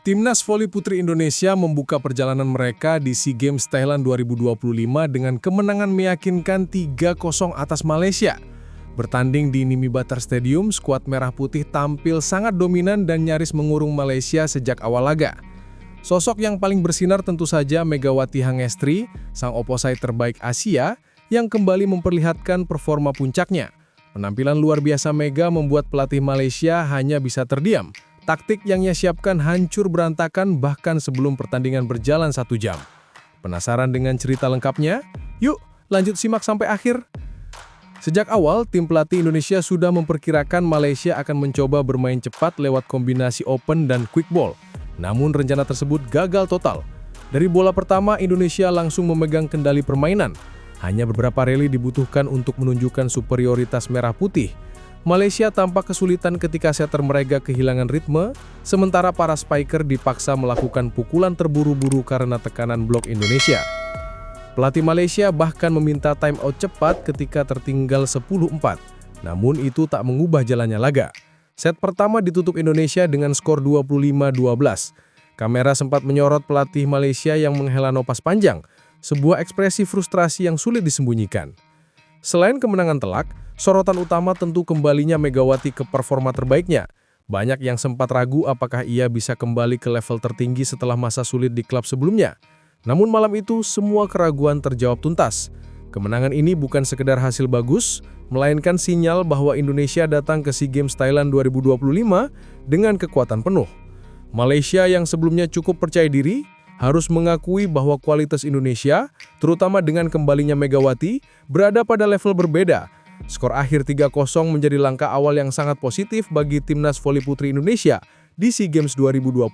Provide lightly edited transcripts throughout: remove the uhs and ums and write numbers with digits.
Timnas voli putri Indonesia membuka perjalanan mereka di SEA Games Thailand 2025 dengan kemenangan meyakinkan 3-0 atas Malaysia. Bertanding di Nimi Batar Stadium, skuad Merah Putih tampil sangat dominan dan nyaris mengurung Malaysia sejak awal laga. Sosok yang paling bersinar tentu saja Megawati Hangestri, sang oposai terbaik Asia, yang kembali memperlihatkan performa puncaknya. Penampilan luar biasa Mega membuat pelatih Malaysia hanya bisa terdiam. Taktik yang ia siapkan hancur berantakan bahkan sebelum pertandingan berjalan 1 jam. Penasaran dengan cerita lengkapnya? Yuk, lanjut simak sampai akhir. Sejak awal, tim pelatih Indonesia sudah memperkirakan Malaysia akan mencoba bermain cepat lewat kombinasi open dan quick ball. Namun rencana tersebut gagal total. Dari bola pertama, Indonesia langsung memegang kendali permainan. Hanya beberapa rally dibutuhkan untuk menunjukkan superioritas Merah Putih. Malaysia tampak kesulitan ketika setter mereka kehilangan ritme, sementara para spiker dipaksa melakukan pukulan terburu-buru karena tekanan blok Indonesia. Pelatih Malaysia bahkan meminta time out cepat ketika tertinggal 10-4, namun itu tak mengubah jalannya laga. Set pertama ditutup Indonesia dengan skor 25-12. Kamera sempat menyorot pelatih Malaysia yang menghela napas panjang, sebuah ekspresi frustrasi yang sulit disembunyikan. Selain kemenangan telak, sorotan utama tentu kembalinya Megawati ke performa terbaiknya. Banyak yang sempat ragu apakah ia bisa kembali ke level tertinggi setelah masa sulit di klub sebelumnya. Namun malam itu semua keraguan terjawab tuntas. Kemenangan ini bukan sekedar hasil bagus, melainkan sinyal bahwa Indonesia datang ke SEA Games Thailand 2025 dengan kekuatan penuh. Malaysia yang sebelumnya cukup percaya diri, harus mengakui bahwa kualitas Indonesia, terutama dengan kembalinya Megawati, berada pada level berbeda. Skor akhir 3-0 menjadi langkah awal yang sangat positif bagi Timnas Voli Putri Indonesia di SEA Games 2025.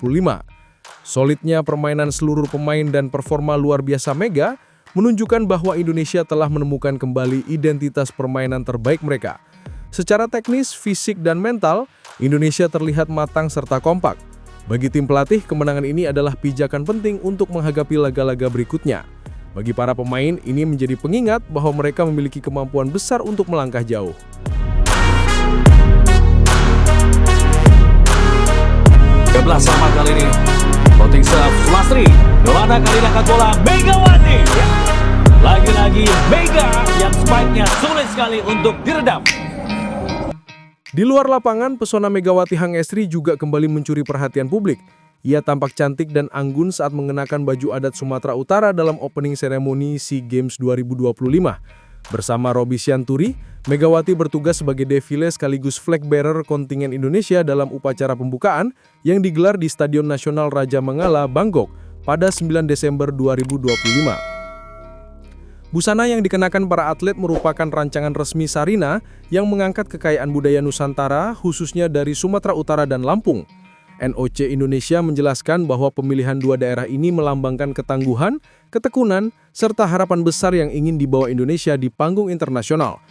Solidnya permainan seluruh pemain dan performa luar biasa Mega menunjukkan bahwa Indonesia telah menemukan kembali identitas permainan terbaik mereka. Secara teknis, fisik, dan mental, Indonesia terlihat matang serta kompak. Bagi tim pelatih, kemenangan ini adalah pijakan penting untuk menghadapi laga-laga berikutnya. Bagi para pemain, ini menjadi pengingat bahwa mereka memiliki kemampuan besar untuk melangkah jauh. Sama kali ini, floating serve Sulastri. Yolanda kali ini angkat bola, Megawati. Lagi-lagi Mega yang spike-nya sulit sekali untuk diredam. Di luar lapangan, pesona Megawati Hangestri juga kembali mencuri perhatian publik. Ia tampak cantik dan anggun saat mengenakan baju adat Sumatera Utara dalam opening ceremony SEA Games 2025. Bersama Roby Sianturi, Megawati bertugas sebagai defile sekaligus flag bearer kontingen Indonesia dalam upacara pembukaan yang digelar di Stadion Nasional Raja Mangala, Bangkok pada 9 Desember 2025. Busana yang dikenakan para atlet merupakan rancangan resmi Sarina yang mengangkat kekayaan budaya Nusantara, khususnya dari Sumatera Utara dan Lampung. NOC Indonesia menjelaskan bahwa pemilihan dua daerah ini melambangkan ketangguhan, ketekunan, serta harapan besar yang ingin dibawa Indonesia di panggung internasional.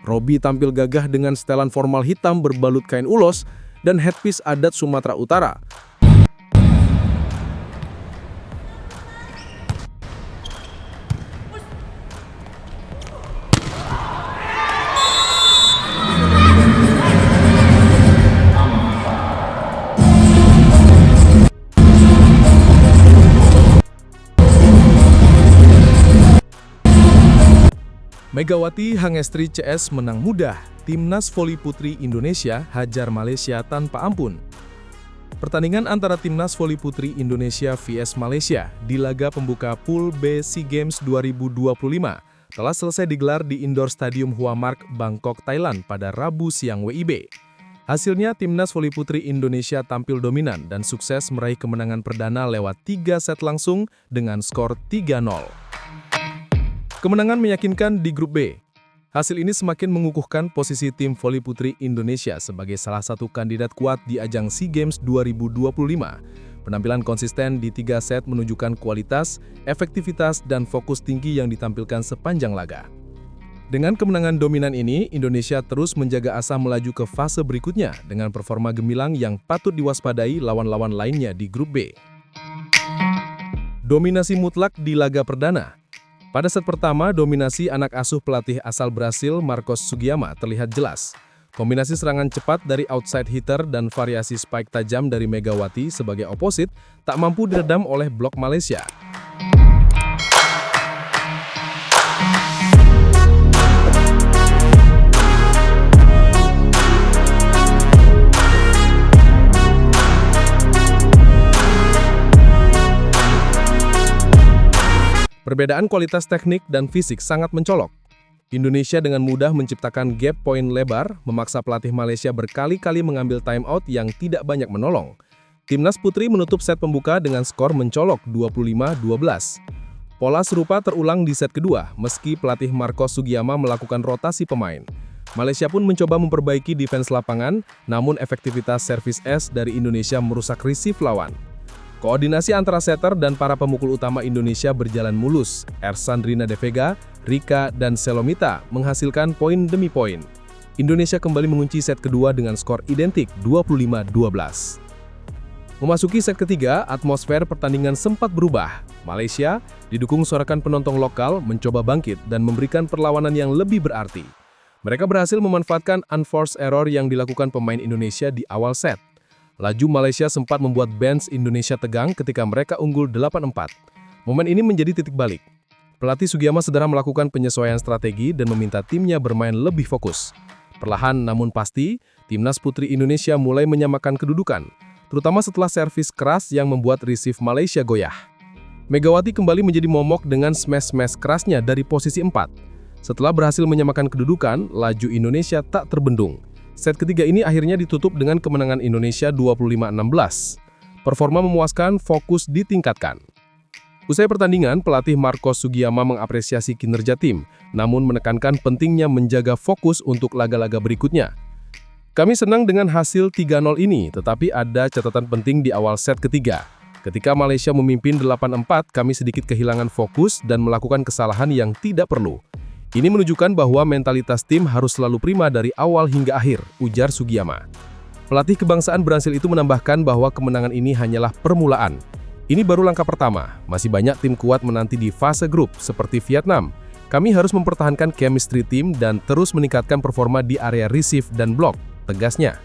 Roby tampil gagah dengan setelan formal hitam berbalut kain ulos dan headpiece adat Sumatera Utara. Megawati Hangestri CS menang mudah, Timnas Voli Putri Indonesia hajar Malaysia tanpa ampun. Pertandingan antara Timnas Voli Putri Indonesia vs Malaysia di laga pembuka Pool B SEA Games 2025 telah selesai digelar di Indoor Stadium Hua Mark, Bangkok, Thailand pada Rabu siang WIB. Hasilnya, Timnas Voli Putri Indonesia tampil dominan dan sukses meraih kemenangan perdana lewat 3 set langsung dengan skor 3-0. Kemenangan meyakinkan di grup B. Hasil ini semakin mengukuhkan posisi tim voli putri Indonesia sebagai salah satu kandidat kuat di ajang SEA Games 2025. Penampilan konsisten di 3 set menunjukkan kualitas, efektivitas, dan fokus tinggi yang ditampilkan sepanjang laga. Dengan kemenangan dominan ini, Indonesia terus menjaga asa melaju ke fase berikutnya dengan performa gemilang yang patut diwaspadai lawan-lawan lainnya di grup B. Dominasi mutlak di laga perdana. Pada set pertama, dominasi anak asuh pelatih asal Brasil Marcos Sugiyama terlihat jelas. Kombinasi serangan cepat dari outside hitter dan variasi spike tajam dari Megawati sebagai opposite tak mampu diredam oleh blok Malaysia. Perbedaan kualitas teknik dan fisik sangat mencolok. Indonesia dengan mudah menciptakan gap point lebar, memaksa pelatih Malaysia berkali-kali mengambil timeout yang tidak banyak menolong. Timnas Putri menutup set pembuka dengan skor mencolok 25-12. Pola serupa terulang di set kedua, meski pelatih Marcos Sugiyama melakukan rotasi pemain. Malaysia pun mencoba memperbaiki defense lapangan, namun efektivitas servis es dari Indonesia merusak receive lawan. Koordinasi antara setter dan para pemukul utama Indonesia berjalan mulus. Ersandrina De Vega, Rika, dan Selomita menghasilkan poin demi poin. Indonesia kembali mengunci set kedua dengan skor identik 25-12. Memasuki set ketiga, atmosfer pertandingan sempat berubah. Malaysia, didukung sorakan penonton lokal, mencoba bangkit dan memberikan perlawanan yang lebih berarti. Mereka berhasil memanfaatkan unforced error yang dilakukan pemain Indonesia di awal set. Laju Malaysia sempat membuat bench Indonesia tegang ketika mereka unggul 8-4. Momen ini menjadi titik balik. Pelatih Sugiyama segera melakukan penyesuaian strategi dan meminta timnya bermain lebih fokus. Perlahan namun pasti, Timnas Putri Indonesia mulai menyamakan kedudukan, terutama setelah servis keras yang membuat receive Malaysia goyah. Megawati kembali menjadi momok dengan smash-smash kerasnya dari posisi 4. Setelah berhasil menyamakan kedudukan, laju Indonesia tak terbendung. Set ketiga ini akhirnya ditutup dengan kemenangan Indonesia 25-16. Performa memuaskan, fokus ditingkatkan. Usai pertandingan, pelatih Marcos Sugiyama mengapresiasi kinerja tim, namun menekankan pentingnya menjaga fokus untuk laga-laga berikutnya. Kami senang dengan hasil 3-0 ini, tetapi ada catatan penting di awal set ketiga. Ketika Malaysia memimpin 8-4, kami sedikit kehilangan fokus dan melakukan kesalahan yang tidak perlu. Ini menunjukkan bahwa mentalitas tim harus selalu prima dari awal hingga akhir, ujar Sugiyama. Pelatih kebangsaan Brasil itu menambahkan bahwa kemenangan ini hanyalah permulaan. Ini baru langkah pertama, masih banyak tim kuat menanti di fase grup seperti Vietnam. Kami harus mempertahankan chemistry tim dan terus meningkatkan performa di area receive dan block, tegasnya.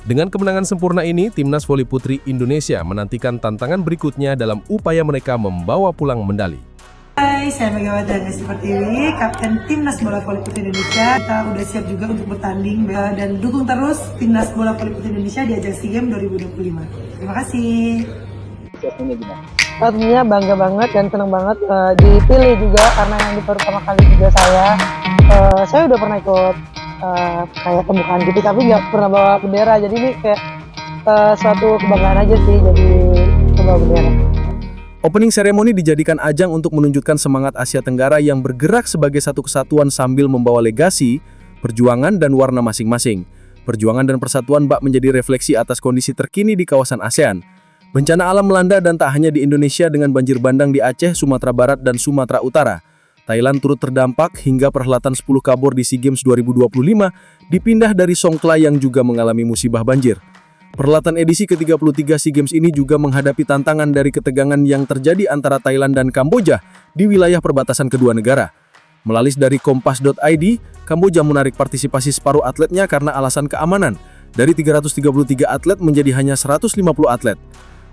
Dengan kemenangan sempurna ini, Timnas Voli Putri Indonesia menantikan tantangan berikutnya dalam upaya mereka membawa pulang medali. Hai, saya Megawati Anies Pertiwi, Kapten Timnas Bola Voli Putri Indonesia. Kita udah siap juga untuk bertanding dan dukung terus Timnas Bola Voli Putri Indonesia di ajang SEA Games 2025. Terima kasih. Tentunya bangga banget dan senang banget dipilih juga karena yang pertama kali juga saya udah pernah ikut kayak pembukaan gitu tapi nggak pernah bawa bendera, jadi ini kayak suatu kebanggaan aja sih jadi bawa bendera. Opening ceremony dijadikan ajang untuk menunjukkan semangat Asia Tenggara yang bergerak sebagai satu kesatuan sambil membawa legasi, perjuangan, dan warna masing-masing. Perjuangan dan persatuan bak menjadi refleksi atas kondisi terkini di kawasan ASEAN. Bencana alam melanda dan tak hanya di Indonesia dengan banjir bandang di Aceh, Sumatera Barat, dan Sumatera Utara. Thailand turut terdampak hingga perhelatan 10 cabur di SEA Games 2025 dipindah dari Songkhla yang juga mengalami musibah banjir. Perhelatan edisi ke-33 SEA Games ini juga menghadapi tantangan dari ketegangan yang terjadi antara Thailand dan Kamboja di wilayah perbatasan kedua negara. Melalis dari kompas.id, Kamboja menarik partisipasi separuh atletnya karena alasan keamanan. Dari 333 atlet menjadi hanya 150 atlet.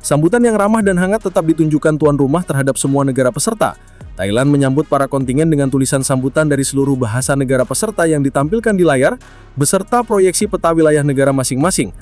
Sambutan yang ramah dan hangat tetap ditunjukkan tuan rumah terhadap semua negara peserta. Thailand menyambut para kontingen dengan tulisan sambutan dari seluruh bahasa negara peserta yang ditampilkan di layar, beserta proyeksi peta wilayah negara masing-masing.